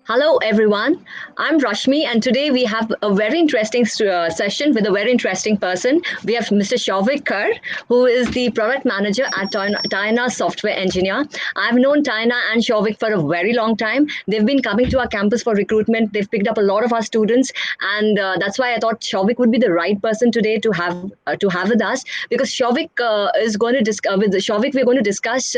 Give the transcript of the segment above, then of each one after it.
Hello, everyone. I'm Rashmi, and today we have a very interesting session with a very interesting person. We have Mr. Shouvik Kar, who is the product manager at Taina Software Engineer. I've known Taina and Shouvik for a very long time. They've been coming to our campus for recruitment. They've picked up a lot of our students, and that's why I thought Shouvik would be the right person today to have with us because Shouvik is going to with Shouvik we're going to discuss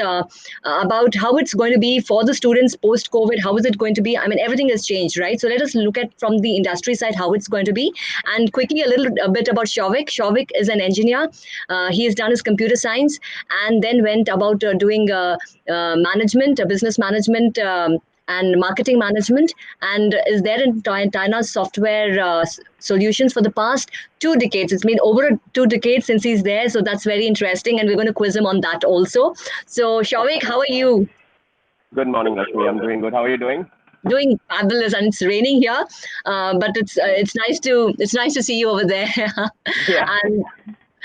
about how it's going to be for the students post COVID. How is it going to be? I mean, everything has changed, right? So let us look at from the industry side how it's going to be. And quickly, a bit about Shouvik. Shouvik is an engineer. He has done his computer science and then went about doing management, business management. And marketing management, and is there in China's software solutions for the past 2 decades. It's been over 2 decades since he's there, so that's very interesting, and we're going to quiz him on that also. So, Shouvik, how are you? Good morning, Rashmi. I'm doing good. How are you doing? Doing fabulous, and it's raining here, but it's nice to see you over there. Yeah. and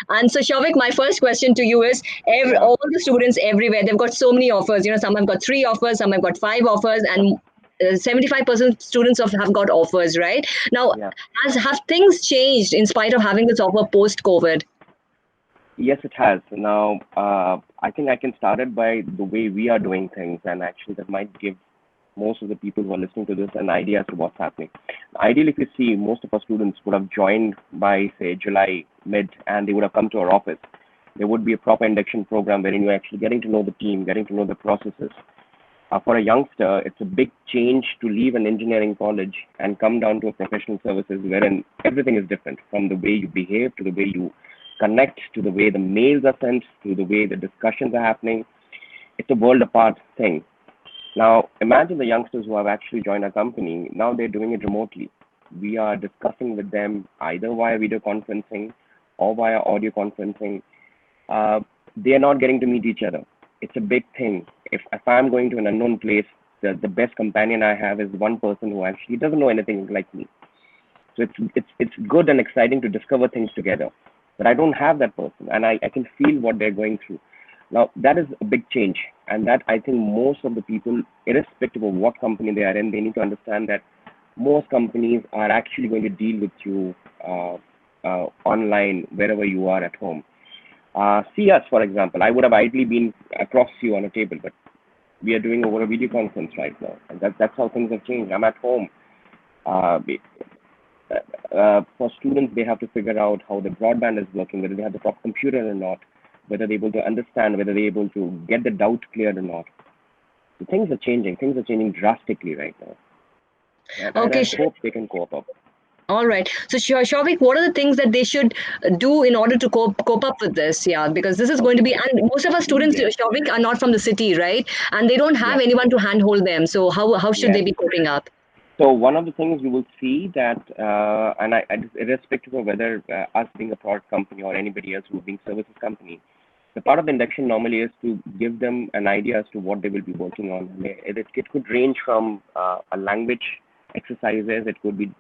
and so, Shouvik, my first question to you is: Yeah. all the students everywhere, they've got so many offers. Some have got 3 offers, some have got 5 offers, and 75% students have got offers. Right now, Yeah. have things changed in spite of having this offer post COVID? Yes, it has. Now, I think I can start it by the way we are doing things, and actually, that might give most of the people who are listening to this an idea as to what's happening. Ideally, if you see, most of our students would have joined by, say, July mid, and they would have come to our office. There would be a proper induction program wherein you're actually getting to know the team, getting to know the processes. For a youngster, it's a big change to leave an engineering college and come down to a professional services wherein everything is different from the way you behave to the way you connect to the way the mails are sent to the way the discussions are happening. It's a world apart thing. Now, imagine the youngsters who have actually joined our company. Now they're doing it remotely. We are discussing with them either via video conferencing or via audio conferencing. uh, they are not getting to meet each other. It's a big thing. If I'm going to an unknown place, the best companion I have is one person who actually doesn't know anything like me. So it's good and exciting to discover things together. But I don't have that person, and I can feel what they're going through. Now that is a big change, and that I think most of the people, irrespective of what company they are in, they need to understand that most companies are actually going to deal with you online wherever you are at home. See us, for example. I would have ideally been across you on a table, but we are doing over a video conference right now, and that's how things have changed. I'm at home. Uh, for students, they have to figure out how the broadband is working, whether they have the proper computer or not, whether they're able to understand, whether they're able to get the doubt cleared or not. So things are changing. Things are changing drastically right now, and Okay, I hope they can cope up. all right. So, Shouvik, what are the things that they should do in order to cope up with this? Yeah, because this is going to be, and most of our students, Yes, Shouvik, are not from the city, right? And they don't have yes, anyone to handhold them. So, how should they yes. be coping up? So one of the things you will see that, irrespective of whether us being a product company or anybody else who being services company, the part of the induction normally is to give them an idea as to what they will be working on. It could range from a language exercises, it could be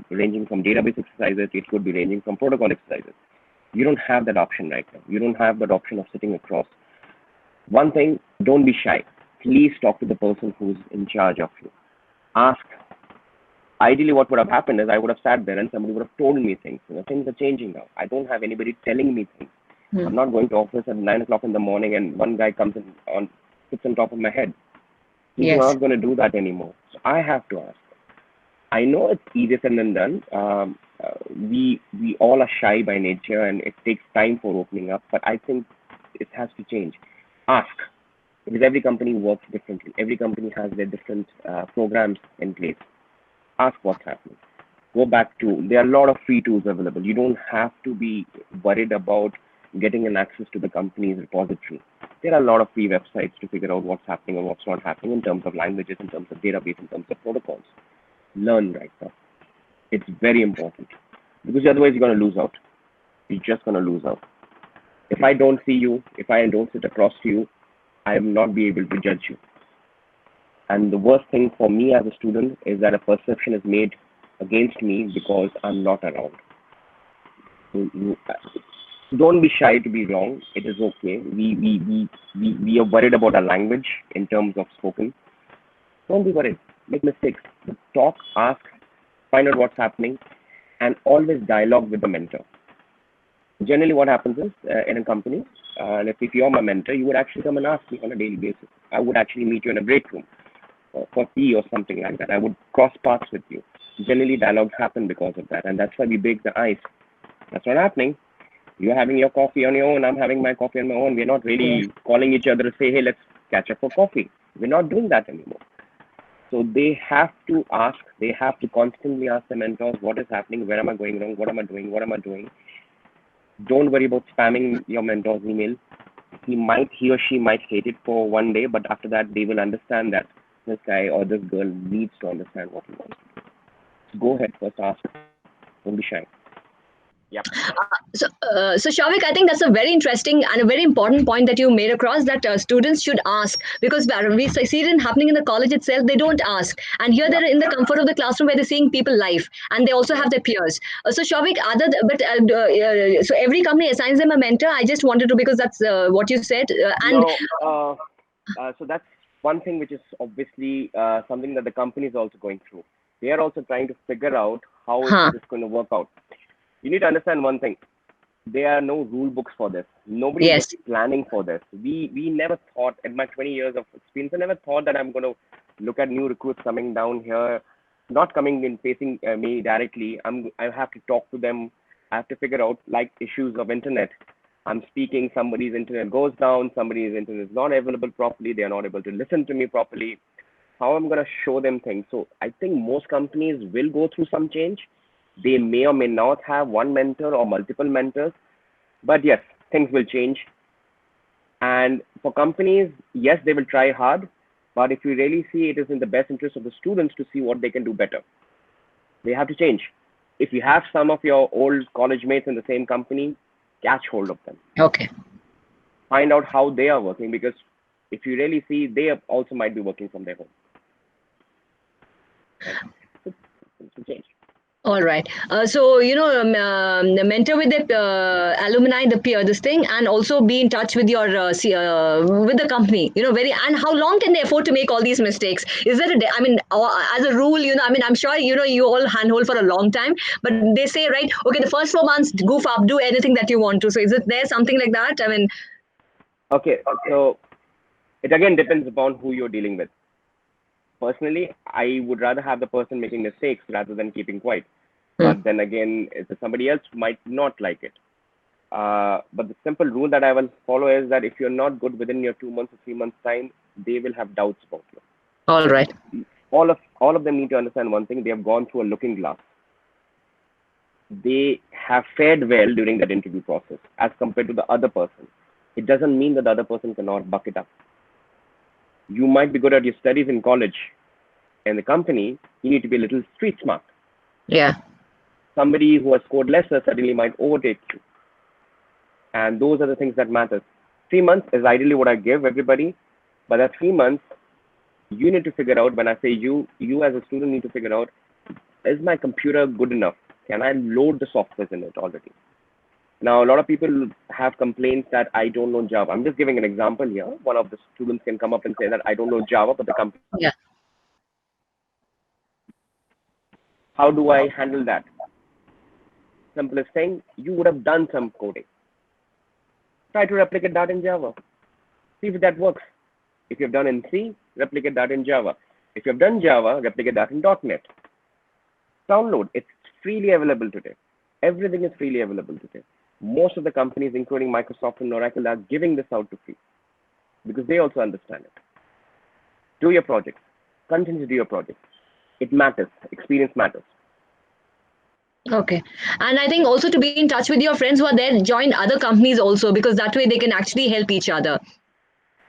ranging from database exercises, it could be ranging from protocol exercises. You don't have that option right now. You don't have that option of sitting across. One thing, don't be shy. Please talk to the person who's in charge of you. Ask. Ideally, what would have happened is I would have sat there and somebody would have told me things. Things are changing now. I don't have anybody telling me things. Hmm. I'm not going to office at 9 o'clock in the morning and one guy comes in on sits on top of my head. He's Yes. not going to do that anymore. So I have to ask. I know it's easier said than done. We all are shy by nature, and it takes time for opening up. But I think it has to change. Ask, because every company works differently. Every company has their different programs in place. Ask what's happening. Go back to, there are a lot of free tools available. You don't have to be worried about getting an access to the company's repository. There are a lot of free websites to figure out what's happening and what's not happening in terms of languages, in terms of database, in terms of protocols. Learn right now. It's very important because otherwise you're going to lose out. You're just going to lose out. If I don't see you, if I don't sit across to you, I will not be able to judge you. And the worst thing for me as a student is that a perception is made against me because I'm not around. Don't be shy to be wrong. It is okay. We are worried about our language in terms of spoken. Don't be worried. make mistakes. Talk, ask, find out what's happening, and always dialogue with the mentor. Generally, what happens is in a company, let's say if you're my mentor, you would actually come and ask me on a daily basis. I would actually meet you in a break room for tea or something like that. I would cross paths with you. Generally, dialogues happen because of that, and that's why we break the ice. That's not happening. You're having your coffee on your own. I'm having my coffee on my own. We're not really calling each other to say, hey, let's catch up for coffee. We're not doing that anymore. So they have to ask, they have to constantly ask the mentors, what is happening? Where am I going wrong? What am I doing? What am I doing? Don't worry about spamming your mentor's email. He or she might hate it for one day, but after that, they will understand that this guy or this girl needs to understand what he wants to do. So go ahead, first ask. Don't be shy. Yep. So Shauvik, I think that's a very interesting and a very important point that you made across, that students should ask, because we see it happening in the college itself. They don't ask, and here they're in the comfort of the classroom where they're seeing people live, and they also have their peers. So Shauvik, so every company assigns them a mentor. I just wanted to, because that's what you said, so that's one thing which is obviously something that the company is also going through. They are also trying to figure out how huh. it's going to work out. You need to understand one thing. There are no rule books for this. Nobody Yes. was planning for this. We never thought, in my 20 years of experience, I never thought that I'm going to look at new recruits coming down here, not coming in facing me directly. I have to talk to them. I have to figure out, like, issues of internet. I'm speaking, somebody's internet goes down, somebody's internet is not available properly, they are not able to listen to me properly. How I'm going to show them things. So I think most companies will go through some change. They may or may not have one mentor or multiple mentors, but yes, things will change. And for companies, yes, they will try hard, but if you really see, it is in the best interest of the students to see what they can do better. They have to change. If you have some of your old college mates in the same company, catch hold of them. Okay. Find out how they are working, because if you really see, they also might be working from their home. Right? So change. All right. So, the mentor with the alumni, the peer, this thing, and also be in touch with your with the company. And how long can they afford to make all these mistakes? Is there as a rule, I'm sure you all handhold for a long time, but they say, right, okay, the first 4 months, goof up, do anything that you want to. So, is it there something like that? Okay. So it again depends upon who you're dealing with. Personally, I would rather have the person making mistakes rather than keeping quiet. But then again, somebody else might not like it. But the simple rule that I will follow is that if you're not good within your 2 months or 3 months time, they will have doubts about you. All right. All of them need to understand one thing: they have gone through a looking glass. They have fared well during that interview process as compared to the other person. It doesn't mean that the other person cannot buck it up. You might be good at your studies in college. In the company, you need to be a little street smart. Yeah. Somebody who has scored lesser suddenly might overtake you. And those are the things that matter. 3 months is ideally what I give everybody. But at 3 months, you need to figure out, when I say you as a student need to figure out, is my computer good enough? Can I load the software in it already? Now, a lot of people have complaints that I don't know Java. I'm just giving an example here. One of the students can come up and say that I don't know Java, but the company. Yeah. How do I handle that? Simplest thing, you would have done some coding. Try to replicate that in Java. See if that works. If you've done in C, replicate that in Java. If you've done Java, replicate that in .NET. Download. It's freely available today. Everything is freely available today. Most of the companies, including Microsoft and Oracle, are giving this out to free because they also understand it. Do your projects. Continue to do your projects. It matters. Experience matters. Okay. And I think also to be in touch with your friends who are there, join other companies also, because that way they can actually help each other.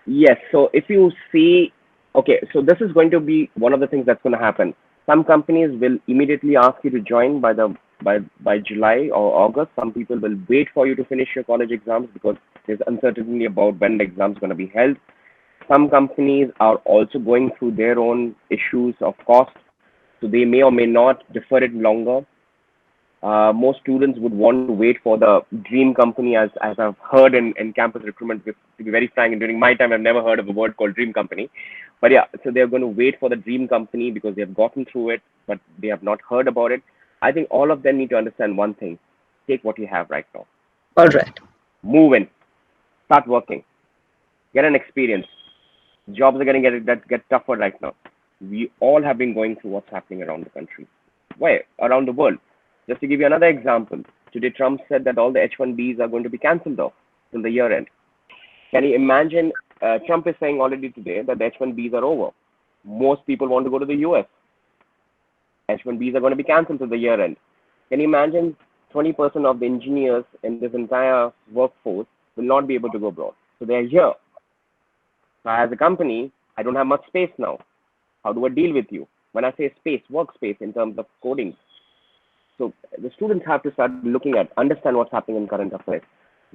Yes. So if you see, okay, so this is going to be one of the things that's going to happen. Some companies will immediately ask you to join by July or August. Some people will wait for you to finish your college exams because there's uncertainty about when the exam is going to be held. Some companies are also going through their own issues of cost, so they may or may not defer it longer. Most students would want to wait for the dream company, as I've heard in campus recruitment. To be very frank, and during my time, I've never heard of a word called dream company. But yeah, so they're going to wait for the dream company because they've gotten through it, but they have not heard about it. I think all of them need to understand one thing: take what you have right now, All right. move in, start working, get an experience. Jobs are going to get tougher right now. We all have been going through what's happening around the country, why around the world. Just to give you another example, today Trump said that all the H-1Bs are going to be cancelled off till the year end. Can you imagine? Trump is saying already today that the H-1Bs are over. Most people want to go to the US. H-1Bs are going to be cancelled till the year end. Can you imagine? 20% of the engineers in this entire workforce will not be able to go abroad. So they are here. So as a company, I don't have much space now. How do I deal with you? When I say space, workspace in terms of coding. So the students have to start looking at, understand what's happening in current affairs.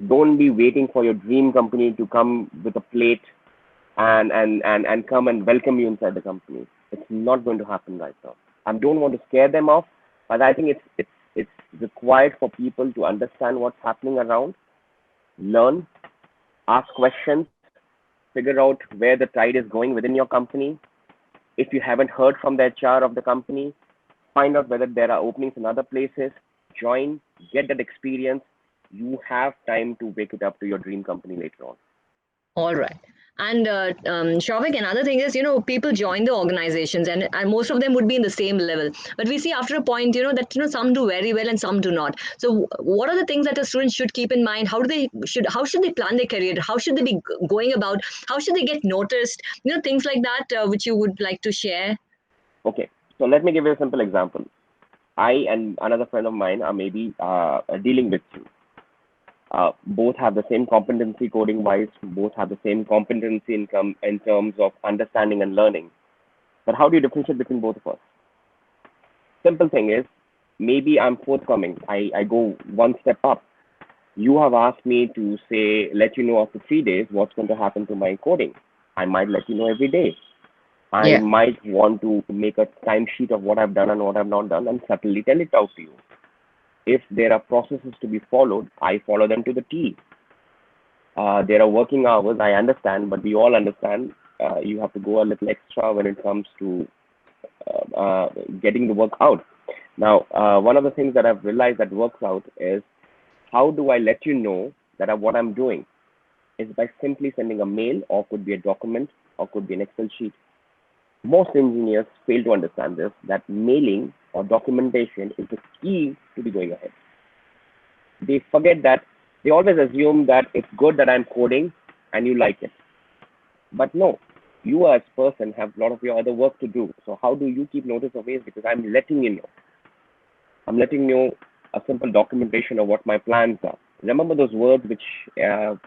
Don't be waiting for your dream company to come with a plate and come and welcome you inside the company. It's not going to happen right now. I don't want to scare them off, but I think it's required for people to understand what's happening around, learn, ask questions, figure out where the tide is going within your company. If you haven't heard from the HR of the company, find out whether there are openings in other places, join, get that experience. You have time to wake it up to your dream company later on. All right. And Shouvik, another thing is, people join the organizations and most of them would be in the same level. But we see after a point, that, some do very well and some do not. So what are the things that a student should keep in mind? How should they plan their career? How should they be going about? How should they get noticed? Things like that, which you would like to share. Okay, so let me give you a simple example. I and another friend of mine are maybe dealing with you. Both have the same competency coding wise, both have the same competency in terms of understanding and learning. But how do you differentiate between both of us? Simple thing is, maybe I'm forthcoming. I go one step up. You have asked me to say, let you know after 3 days what's going to happen to my coding. I might let you know every day. I Yeah. might want to make a timesheet of what I've done and what I've not done and subtly tell it out to you. If there are processes to be followed, I follow them to the T. There are working hours, I understand, but we all understand you have to go a little extra when it comes to getting the work out. Now, one of the things that I've realized that works out is how do I let you know that what I'm doing is by simply sending a mail, or could be a document, or could be an Excel sheet. Most engineers fail to understand this, that mailing or documentation is the key to be going ahead. They forget that, they always assume that it's good that I'm coding and you like it. But no, you as a person have a lot of your other work to do. So how do you keep notice of it? Because I'm letting you know. I'm letting you know a simple documentation of what my plans are. Remember those words which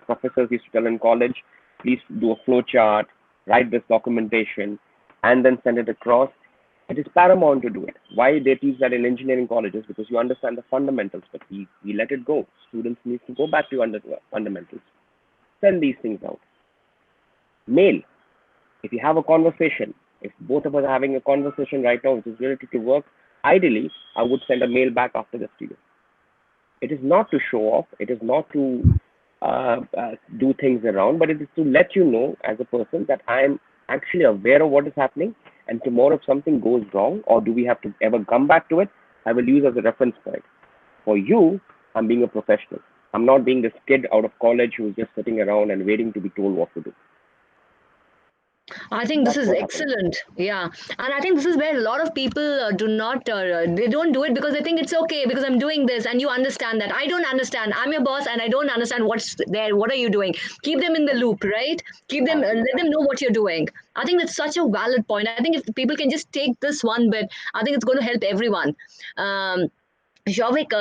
professors used to tell in college? Please do a flow chart, write this documentation, and then send it across. It is paramount to do it. Why they teach that in engineering colleges? Because you understand the fundamentals, but we let it go. Students need to go back to fundamentals. Send these things out. Mail. If you have a conversation, if both of us are having a conversation right now which is related to work, ideally, I would send a mail back after this to you. It is not to show off. It is not to do things around, but it is to let you know as a person that I am actually aware of what is happening. And tomorrow, if something goes wrong, or do we have to ever come back to it, I will use as a reference point. For you, I'm being a professional. I'm not being this kid out of college who's just sitting around and waiting to be told what to do. I think this That's is what happens. excellent. Yeah. And I think this is where a lot of people do not, they don't do it because they think it's okay because I'm doing this and you understand that. I don't understand. I'm your boss and I don't understand what's there. What are you doing? Keep them in the loop, right? Let them know what you're doing. I think that's such a valid point. I think if people can just take this one bit, I think it's going to help everyone. Shouvik,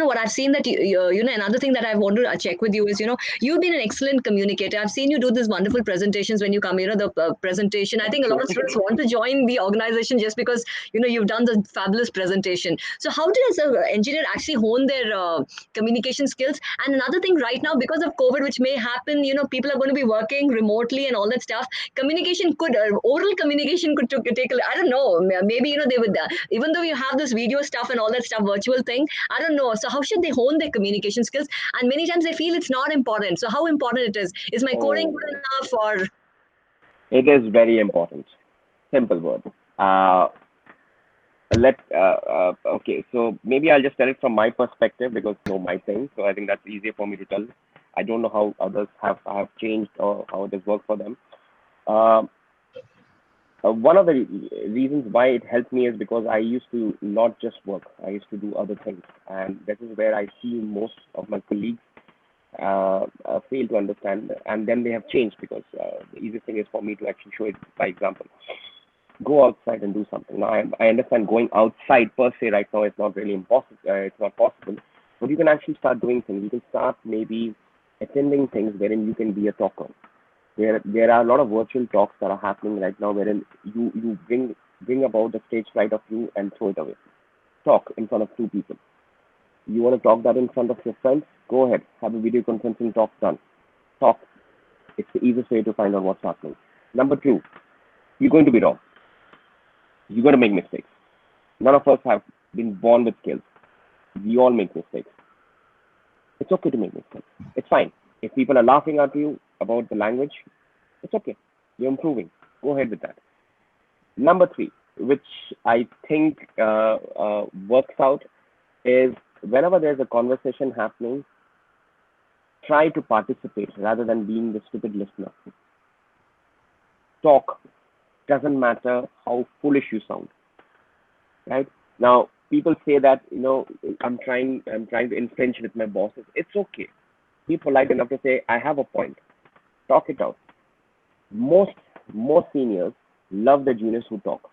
what I've seen that another thing that I want to check with you is, you've been an excellent communicator. I've seen you do these wonderful presentations when you come. The presentation. I think a Thank lot you. of students want to join the organization just because you've done the fabulous presentation. So how does an engineer actually hone their communication skills? And another thing, right now because of COVID, which may happen, people are going to be working remotely and all that stuff. Communication could oral communication could take. I don't know. Maybe they would even though you have this video stuff and all that stuff, virtual thing. something, I don't know. So how should they hone their communication skills? And many times they feel it's not important. So how important it is my coding good Oh, enough, or it is very important. Simple word. Okay, so maybe I'll just tell it from my perspective because I know my thing. So I think that's easier for me to tell. I don't know how others have changed or how it has worked for them. Uh, One of the reasons why it helped me is because I used to not just work, I used to do other things. And that is where I see most of my colleagues fail to understand. And then they have changed because the easiest thing is for me to actually show it by example. Go outside and do something. Now, I understand going outside per se right now is not really impossible. It's not possible. But you can actually start doing things. You can start maybe attending things wherein you can be a talker. There are a lot of virtual talks that are happening right now wherein you bring about the stage fright of you and throw it away. Talk in front of two people. You want to talk that in front of your friends? Go ahead. Have a video conferencing talk done. Talk. It's the easiest way to find out what's happening. Number two, you're going to be wrong. You're going to make mistakes. None of us have been born with skills. We all make mistakes. It's okay to make mistakes. It's fine. If people are laughing at you about the language, it's okay. You're improving. Go ahead with that. Number three, which I think works out, is whenever there's a conversation happening, try to participate rather than being the stupid listener. Talk. Doesn't matter how foolish you sound, right? Now, people say that, I'm trying to infringe with my bosses. It's okay. Be polite enough to say, I have a point. Talk it out. Most most seniors love the juniors who talk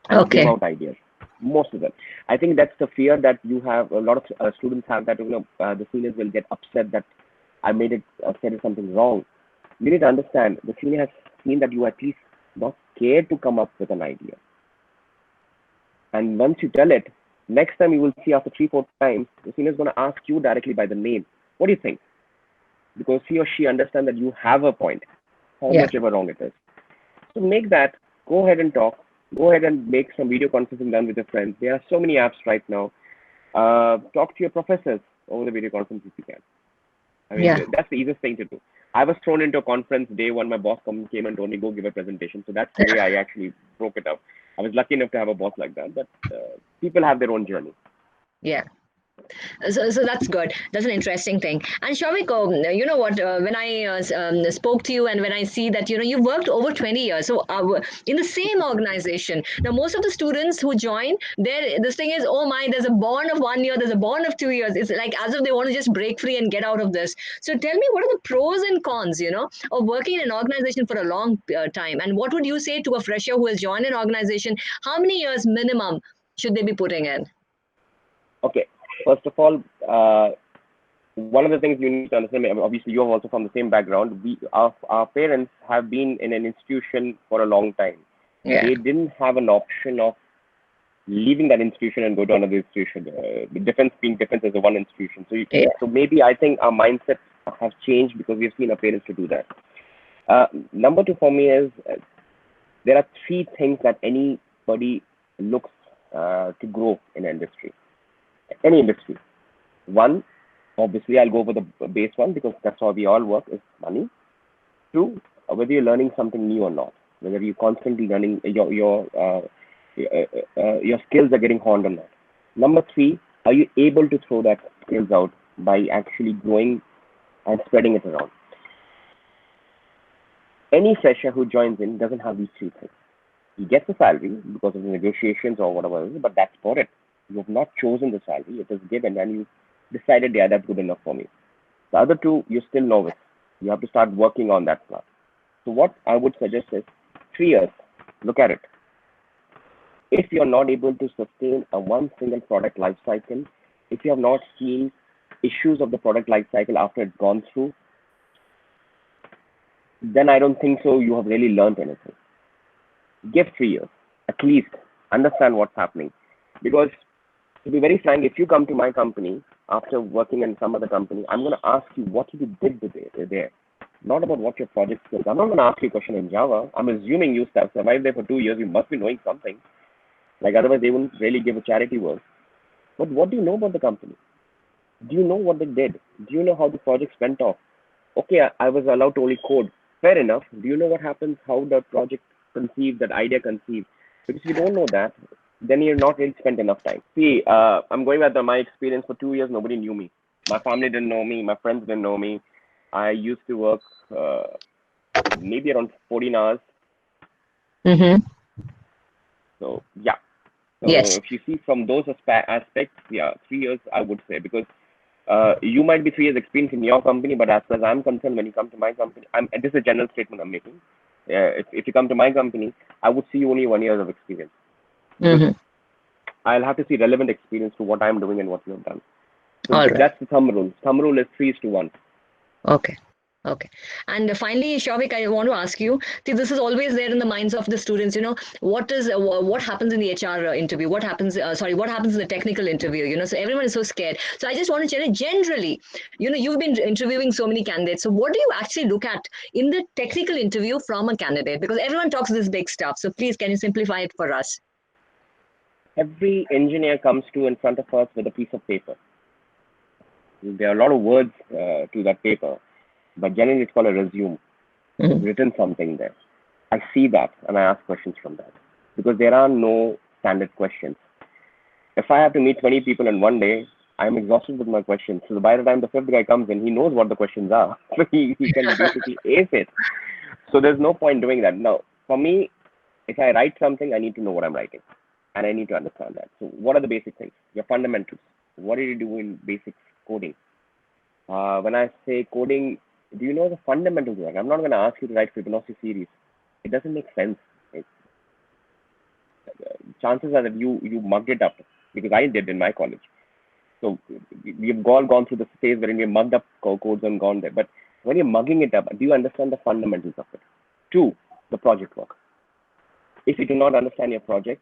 and give okay. out ideas. Most of them. I think that's the fear that you have. A lot of students have that the seniors will get upset that I made it said something wrong. You need to understand the senior has seen that you are at least not scared to come up with an idea. And once you tell it, next time you will see after three, four times, the senior is going to ask you directly by the name. What do you think? Because he or she understands that you have a point, how Yeah. much ever wrong it is. So make that, go ahead and talk. Go ahead and make some video conferencing done with your friends. There are so many apps right now. Talk to your professors over the video conference if you can. I mean, Yeah. that's the easiest thing to do. I was thrown into a conference day one. My boss came and told me, go give a presentation. So that's the way I actually broke it up. I was lucky enough to have a boss like that, but people have their own journey. Yeah. So that's good. That's an interesting thing. And Shauvik, you know what? When I spoke to you, and when I see that you worked over 20 years, so in the same organization. Now, most of the students who join, there this thing is, oh my, there's a bond of 1 year, there's a bond of 2 years. It's like as if they want to just break free and get out of this. So tell me, what are the pros and cons, of working in an organization for a long time, and what would you say to a fresher who has joined an organization? How many years minimum should they be putting in? Okay, first of all, one of the things you need to understand, obviously you are also from the same background. Our parents have been in an institution for a long time. Yeah. They didn't have an option of leaving that institution and go to another institution. The difference being difference is the one institution. Yeah. So maybe I think our mindset has changed because we've seen our parents to do that. Number two for me is there are three things that anybody looks to grow in industry, any industry. One, obviously, I'll go over the base one because that's how we all work is money. Two, whether you're learning something new or not, whether you're constantly learning your skills are getting honed or not. Number three, are you able to throw that skills out by actually growing and spreading it around? Any fresher who joins in doesn't have these three things. He gets a salary because of the negotiations or whatever, but that's for it. You have not chosen the salary; it is given, and you decided, yeah, that's good enough for me. The other two, you're still novice. You have to start working on that part. So what I would suggest is 3 years. Look at it. If you're not able to sustain a one single product life cycle, if you have not seen issues of the product life cycle after it's gone through, then I don't think so you have really learned anything. Give 3 years, at least. Understand what's happening. Because to be very frank, if you come to my company after working in some other company, I'm going to ask you what you did there. Not about what your project skills. I'm not going to ask you a question in Java. I'm assuming you have survived there for 2 years. You must be knowing something. Like otherwise, they wouldn't really give a charity work. But what do you know about the company? Do you know what they did? Do you know how the projects went off? Okay, I was allowed to only code. Fair enough. Do you know what happens, how the project conceived, that idea conceived? Because if you don't know that, then you're not really spent enough time. See, I'm going by my experience. For 2 years, nobody knew me. My family didn't know me. My friends didn't know me. I used to work maybe around 14 hours. Mm-hmm. So, yeah. So Yes. if you see from those aspects, yeah, 3 years, I would say, because you might be 3 years experience in your company, but as far as I'm concerned, when you come to my company, this is a general statement I'm making. If you come to my company, I would see only 1 year of experience, because Mm-hmm. I'll have to see relevant experience to what I'm doing and what you have done. So All right. that's the thumb rule. Thumb rule is 3:1. Okay. Okay. And finally, Shauvik, I want to ask you, see, this is always there in the minds of the students, what happens in the HR interview? What happens in the technical interview? So everyone is so scared. So I just want to tell you, generally, you've been interviewing so many candidates. So what do you actually look at in the technical interview from a candidate? Because everyone talks this big stuff. So please, can you simplify it for us? Every engineer comes to in front of us with a piece of paper. There are a lot of words to that paper, but generally it's called a resume. They've Mhm. written something there. I see that and I ask questions from that, because there are no standard questions. If I have to meet 20 people in one day, I'm exhausted with my questions. So by the time the fifth guy comes in, he knows what the questions are. So he can basically ace it. So there's no point doing that. Now, for me, if I write something, I need to know what I'm writing. And I need to understand that. So what are the basic things? Your fundamentals. What do you do in basic coding? When I say coding, do you know the fundamentals of that? I'm not going to ask you to write Fibonacci series. It doesn't make sense. It, Chances are that you mugged it up, because I did in my college. So we've all gone through the phase wherein we mugged up codes and gone there. But when you're mugging it up, do you understand the fundamentals of it? Two, the project work. If you do not understand your project,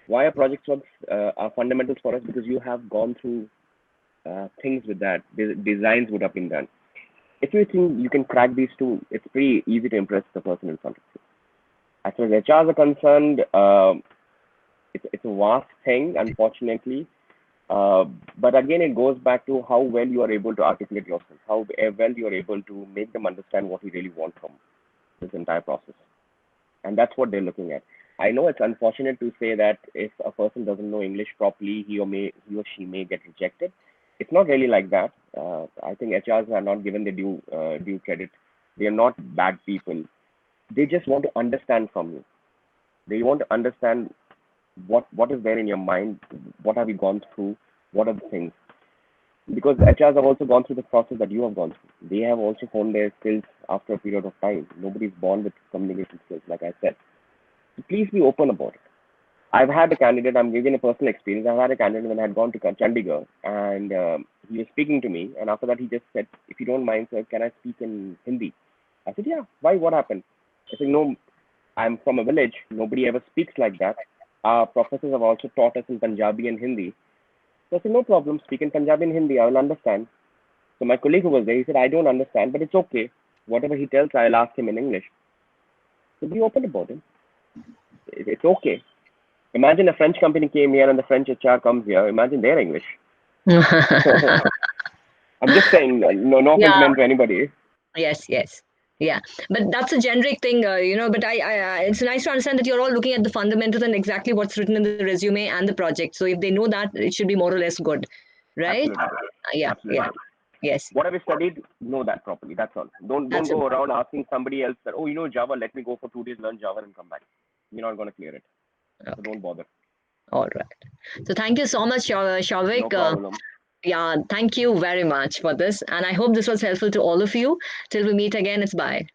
why are project works are fundamentals for us? Because you have gone through things with that. Designs would have been done. If you think you can crack these two, it's pretty easy to impress the person in front of you. As far as HRs are concerned, it's a vast thing, unfortunately. But again, it goes back to how well you are able to articulate yourself, how well you are able to make them understand what you really want from this entire process. And that's what they're looking at. I know it's unfortunate to say that if a person doesn't know English properly, he or she may get rejected. It's not really like that. I think HRs are not given the due credit. They are not bad people. They just want to understand from you. They want to understand what is there in your mind, what have you gone through, what are the things. Because HRs have also gone through the process that you have gone through. They have also honed their skills after a period of time. Nobody's born with communication skills, like I said. So please be open about it. I've had a candidate, I'm giving a personal experience. I've had a candidate when I had gone to Chandigarh, and he was speaking to me. And after that, he just said, "If you don't mind, sir, can I speak in Hindi?" I said, "Yeah, why? What happened?" I said, "No, I'm from a village. Nobody ever speaks like that. Our professors have also taught us in Punjabi and Hindi." So I said, "No problem, speak in Punjabi and Hindi. I will understand." So my colleague who was there, he said, "I don't understand, but it's okay. Whatever he tells, I'll ask him in English." So be open about it. It's okay. Imagine a French company came here and the French HR comes here. Imagine their English. I'm just saying, no offense Yeah. meant to anybody. Yes. Yes. Yeah, but that's a generic thing, But it's nice to understand that you're all looking at the fundamentals and exactly what's written in the resume and the project. So if they know that, it should be more or less good, right? Absolutely. Yeah, Absolutely. yeah, yes, What have you studied? Know that properly. That's all. Don't that's go important. around asking somebody else that, oh, you know Java, let me go for 2 days, learn Java and come back. You're not going to clear it. So Okay, don't bother. all right. So thank you so much, No Shauvik. problem. Yeah, thank you very much for this, and I hope this was helpful to all of you. Till we meet again, it's bye.